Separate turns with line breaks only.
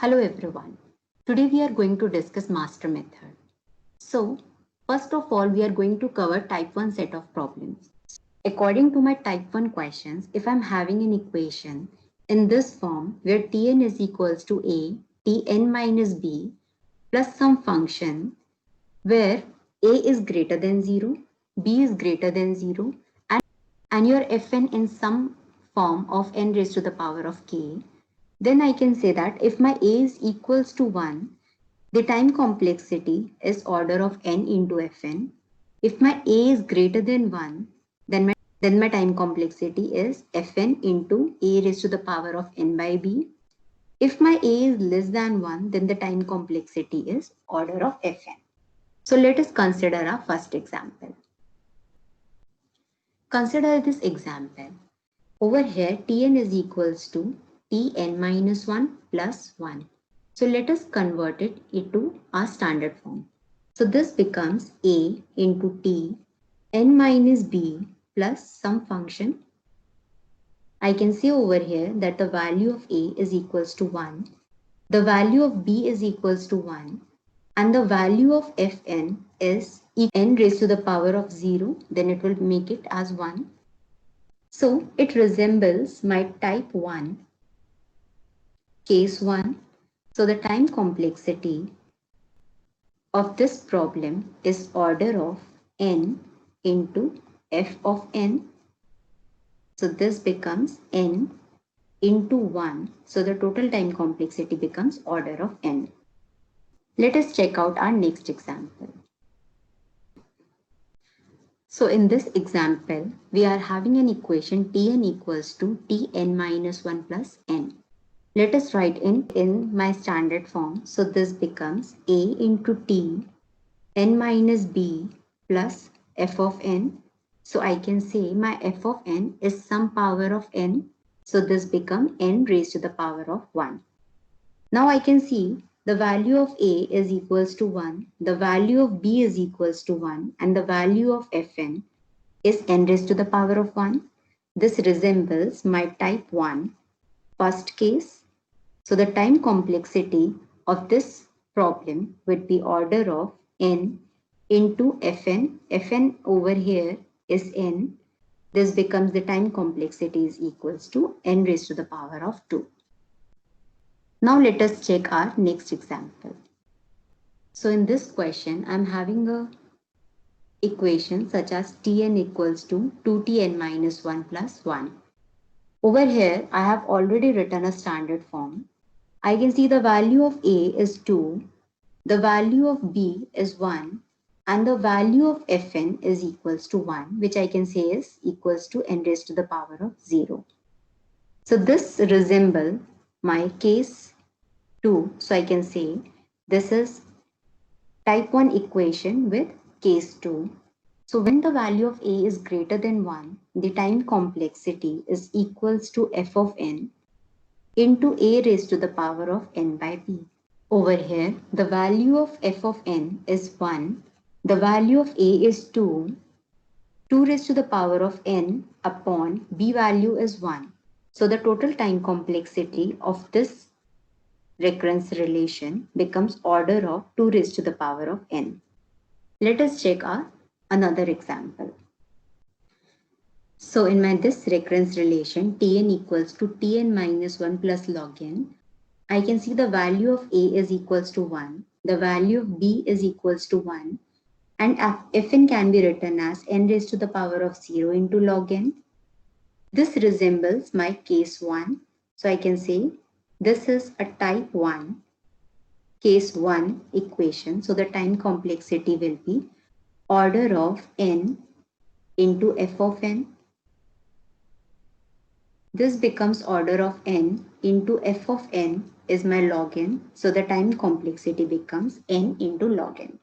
Hello everyone. Today we are going to discuss master method. So, first of all, we are going to cover type 1 set of problems. According to my type 1 questions, if I'm having an equation in this form where Tn is equals to a, Tn minus b plus some function where a is greater than 0, b is greater than 0 and your fn in some form of n raised to the power of k, then I can say that if my a is equals to 1, the time complexity is order of n into fn. If my a is greater than 1, then my time complexity is fn into a raised to the power of n by b. If my a is less than 1, then the time complexity is order of fn. So let us consider our first example. Consider this example. Over here, Tn is equals to Tn minus 1 plus 1. So let us convert it into our standard form. So this becomes a into t n minus b plus some function. I can see over here that the value of a is equals to 1, the value of b is equals to 1, and the value of fn is n raised to the power of 0, then it will make it as 1. So it resembles my type 1, case 1. So the time complexity of this problem is order of n into f of n. So this becomes n into 1. So the total time complexity becomes order of n. Let us check out our next example. So in this example, we are having an equation Tn equals to Tn minus 1 plus n. Let us write in my standard form. So this becomes a into t n minus b plus f of n. So I can say my f of n is some power of n. So this becomes n raised to the power of 1. Now I can see the value of a is equals to 1, the value of b is equals to 1, and the value of fn is n raised to the power of 1. This resembles my type 1 first case. So the time complexity of this problem would be order of n into fn. Fn over here is n. This becomes the time complexity is equals to n raised to the power of 2. Now let us check our next example. So in this question, I'm having a equation such as Tn equals to 2Tn minus 1 plus 1. Over here, I have already written a standard form. I can see the value of a is 2, the value of b is 1, and the value of fn is equals to 1, which I can say is equals to n raised to the power of 0. So this resembles my case 2. So I can say this is type 1 equation with case 2. So when the value of a is greater than 1, the time complexity is equals to f of n into a raised to the power of n by b. Over here, the value of f of n is 1, the value of a is 2, 2 raised to the power of n upon b value is 1. So the total time complexity of this recurrence relation becomes order of 2 raised to the power of n. Let us check another example. So in this recurrence relation, Tn equals to Tn minus 1 plus log n, I can see the value of a is equals to 1, the value of b is equals to 1, and fn can be written as n raised to the power of 0 into log n. This resembles my case 1. So I can say this is a type 1, case 1 equation. So the time complexity will be order of n into f of n. This becomes order of n into f of n is my log n. So the time complexity becomes n into log n.